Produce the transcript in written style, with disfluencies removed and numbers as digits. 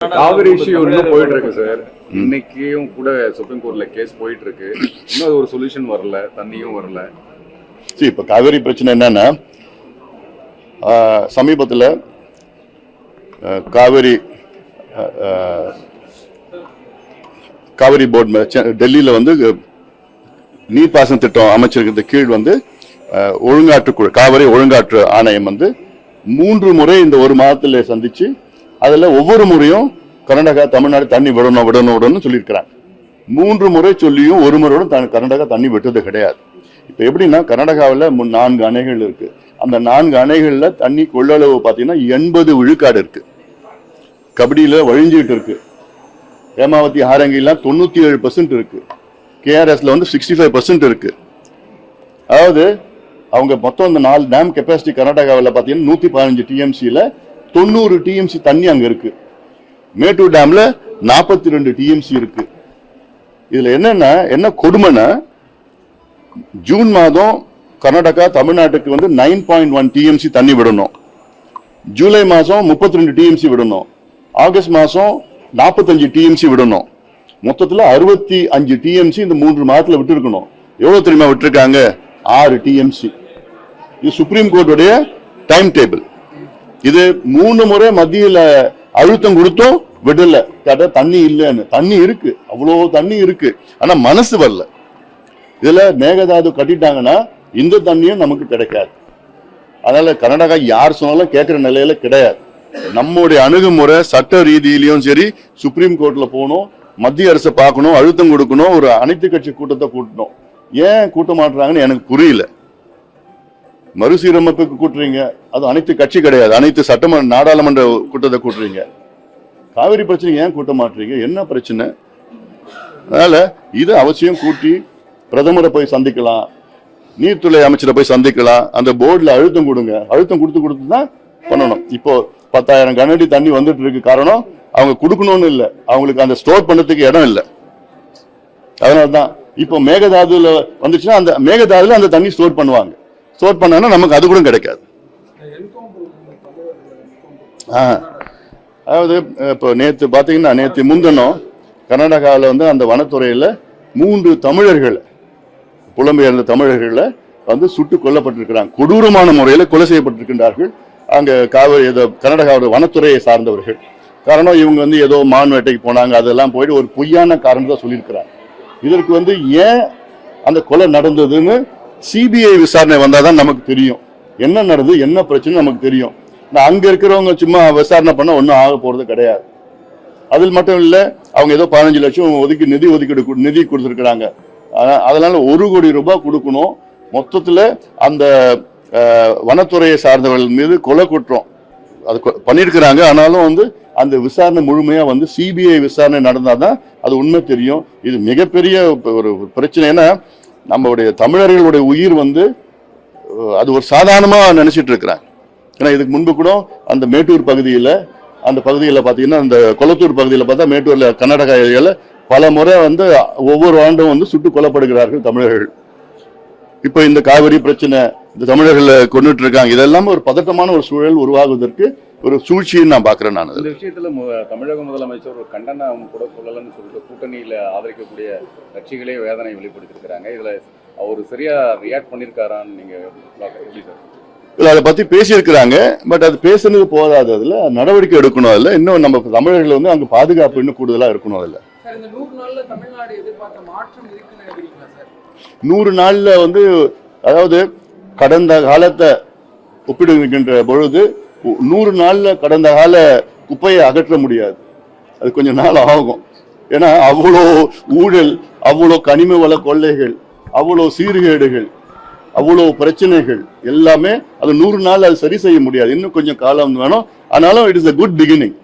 Kaveri issue இன்னும் போயிட்டு இருக்கு சார். இன்னைக்கும் கூட சுப்ரீம் கோர்ட்ல கேஸ் போயிட்டு இருக்கு. இன்னும் ஒரு சொல்யூஷன் வரல, தண்ணியும் வரல. இப்ப காவிரி பிரச்சனை என்னன்னா, சமீபத்தில் காவிரி போர்டு டெல்லியில வந்து நீர்ப்பாசன திட்டம் அமைச்சிருக்கிறது கீழ் வந்து ஒழுங்காற்று குழு, காவிரி ஒழுங்காற்று ஆணையம் வந்து 3 முறை இந்த ஒரு மாதத்துல சந்திச்சு அதுல ஒவ்வொரு முறையும் கர்நாடகா தமிழ்நாடு தண்ணி விடணும் சொல்லியிருக்கிறாங்க. 3 முறை சொல்லியும் ஒரு முறையோட கர்நாடகா தண்ணி விட்டது கிடையாது. இப்ப எப்படின்னா, கர்நாடகாவில் 4 அணைகள் இருக்கு. அந்த 4 அணைகள்ல தண்ணி கொள்ளளவு பாத்தீங்கன்னா 80 விழுக்காடு இருக்கு. கபடியில வழிஞ்சிட்டு இருக்கு. ஹேமாவதி ஹாரங்கிலாம் 97% இருக்கு. கேஆர்எஸ்ல வந்து 65% இருக்கு. அதாவது அவங்க மொத்தம் இந்த 4 டேம் கெப்பாசிட்டி கர்நாடகாவில் பாத்தீங்கன்னா 115 டிஎம்சில 90 டிஎம்சி தண்ணி அங்க இருக்கு. மேட்டூர் டேம்ல 42 டிஎம்சி இருக்கு. இதுல என்ன கொடுமைன்னா, ஜூன் மாதம் கர்நாடகா தமிழ்நாட்டுக்கு வந்து 9.1 டிஎம்சி தண்ணி விடணும். ஜூலை மாசம் 32 டிஎம்சி விடணும். ஆகஸ்ட் மாசம் 45 டிஎம்சி விடணும். மொத்தத்துல 65 டிஎம்சி இந்த 3 மாதத்துல விட்டு இருக்கணும். எவ்வளவு தெரியுமா விட்டுருக்காங்க? 6 டிஎம்சி. இது சுப்ரீம் கோர்ட்டுடைய டைம் டேபிள். இது 3 முறை மத்தியில அழுத்தம் கொடுத்தும் விடல. தண்ணி இல்லைன்னு. தண்ணி இருக்கு, அவ்வளவு தண்ணி இருக்கு. ஆனா மனசு வரல. இதுல மேகதாது கட்டிட்டாங்கன்னா இந்த தண்ணியும் நமக்கு கிடைக்காது. அதனால கர்நாடகா யார் சொன்னாலும் கேட்கிற நிலையில கிடையாது. நம்முடைய அணுகுமுறை சட்ட ரீதியிலையும் சரி, சுப்ரீம் கோர்ட்ல போகணும், மத்திய அரசை பார்க்கணும், அழுத்தம் கொடுக்கணும், ஒரு அனைத்து கட்சி கூட்டத்தை கூட்டணும். ஏன் கூட்ட மாட்டுறாங்கன்னு எனக்கு புரியல. மறுசீரமைப்புக்கு கூட்டுறீங்க, அது அனைத்து கட்சி கிடையாது, அனைத்து சட்டமன்ற நாடாளுமன்ற கூட்டத்தை கூட்டுறீங்க. காவிரி பிரச்சனை ஏன் கூட்ட மாட்டுறீங்க? என்ன பிரச்சனை? அதனால இது அவசியம் கூட்டி பிரதமரை போய் சந்திக்கலாம், நீர்த்துறை அமைச்சரை போய் சந்திக்கலாம். அந்த போர்டுல அழுத்தம் கொடுங்க. அழுத்தம் கொடுத்து தான் பண்ணணும். இப்போ 10,000 கனஅடி தண்ணி வந்துட்டு இருக்கு. காரணம் அவங்க கொடுக்கணும்னு இல்லை, அவங்களுக்கு அந்த ஸ்டோர் பண்ணதுக்கு இடம் இல்லை. அதனாலதான் இப்போ மேகதாதுல வந்துச்சுன்னா அந்த மேகதாதுல அந்த தண்ணி ஸ்டோர் பண்ணுவாங்க. ஸ்டோர் பண்ணா நமக்கு அது கூட கிடைக்காது. அதாவது இப்போ நேற்று பாத்தீங்கன்னா, நேற்று முன்தினம் கர்நாடகாவில் வந்து அந்த வனத்துறையில 3 தமிழர்கள், புலம்பெயர்ந்த தமிழர்கள் வந்து சுட்டு கொல்லப்பட்டிருக்கிறாங்க. கொடூரமான முறையில் கொலை செய்யப்பட்டிருக்கின்றார்கள். அங்க கர்நாடகாவோட வனத்துறையை சார்ந்தவர்கள். காரணம், இவங்க வந்து ஏதோ மான் வேட்டைக்கு போனாங்க, அதெல்லாம் போயிட்டு ஒரு பொய்யான காரணத்தை சொல்லியிருக்கிறாங்க. இதற்கு வந்து ஏன் அந்த கொலை நடந்ததுன்னு சிபிஐ விசாரணை வந்தாதான் நமக்கு தெரியும். என்ன நடந்தது, என்ன பிரச்சனை நமக்கு தெரியும். அங்க இருக்கிறவங்க சும்மா விசாரணை பண்ண ஒன்றும் ஆக போறது கிடையாது. அதில் மட்டும் இல்ல, அவங்க ஏதோ 15 லட்சம் நிதி கொடுத்திருக்கிறாங்க. அதனால 1 கோடி ரூபாய் கொடுக்கணும். மொத்தத்துல அந்த வனத்துறையை சார்ந்தவர்கள் மீது கொலை குற்றம் அது பண்ணிருக்கிறாங்க. ஆனாலும் வந்து அந்த விசாரணை முழுமையா வந்து சிபிஐ விசாரணை நடந்தாதான் அது உண்மை தெரியும். இது மிகப்பெரிய ஒரு பிரச்சனை. ஏன்னா நம்மளுடைய தமிழர்களுடைய உயிர் வந்து அது ஒரு சாதாரணமா நினைச்சிட்டு இருக்கிறாங்க. ஏன்னா இதுக்கு முன்பு கூட அந்த மேட்டூர் பகுதியில பாத்தீங்கன்னா, அந்த கொளத்தூர் பகுதியில் பார்த்தா மேட்டூர்ல கர்நாடகா ஏரியால பல முறை வந்து ஒவ்வொரு ஆண்டும் வந்து சுட்டுக் கொல்லப்படுகிறார்கள் தமிழர்கள். இப்ப இந்த காவிரி பிரச்சனை இந்த தமிழர்களை கொண்டுட்டு இருக்காங்க. இதெல்லாம் ஒரு பதட்டமான ஒரு சூழல் உருவாகுவதற்கு ஒரு சூழ்ச்சின்னு நான் பாக்குறேன். நான் இந்த விஷயத்துல தமிழக முதலமைச்சர் ஒரு கண்டனம் கூட சொல்லலன்னு சொல்லிட்டு கூட்டணியில ஆதரிக்கக்கூடிய கட்சிகளே வேதனை வெளிப்படுத்திருக்கிறாங்க. இதுல அவர் சரியா ரியாக்ட் பண்ணிருக்காரான்னு நீங்க எப்படி சார்? இல்ல, அதை பத்தி பேசியிருக்கிறாங்க. பட் அது பேசுனது போதாது, அதுல நடவடிக்கை எடுக்கணும். அதுல இன்னும் நம்ம தமிழர்கள் வந்து அங்க பாதுகாப்பு இன்னும் கூடுதலா இருக்கணும். அதுல 100 நாள்ல வந்து, அதாவது கடந்த காலத்தை ஒப்பிடுகின்ற பொழுது 100 நாள்ல கடந்த கால குப்பையை அகற்ற முடியாது. அது கொஞ்சம் நாள் ஆகும். ஏன்னா அவ்வளோ ஊழல், அவ்வளோ கனிம வள கொள்ளைகள், அவ்வளோ சீர்கேடுகள், அவ்வளோ பிரச்சனைகள் எல்லாமே அது 100 நாள் அது சரி செய்ய முடியாது. இன்னும் கொஞ்சம் காலம் வேணும். ஆனாலும் it is a good beginning.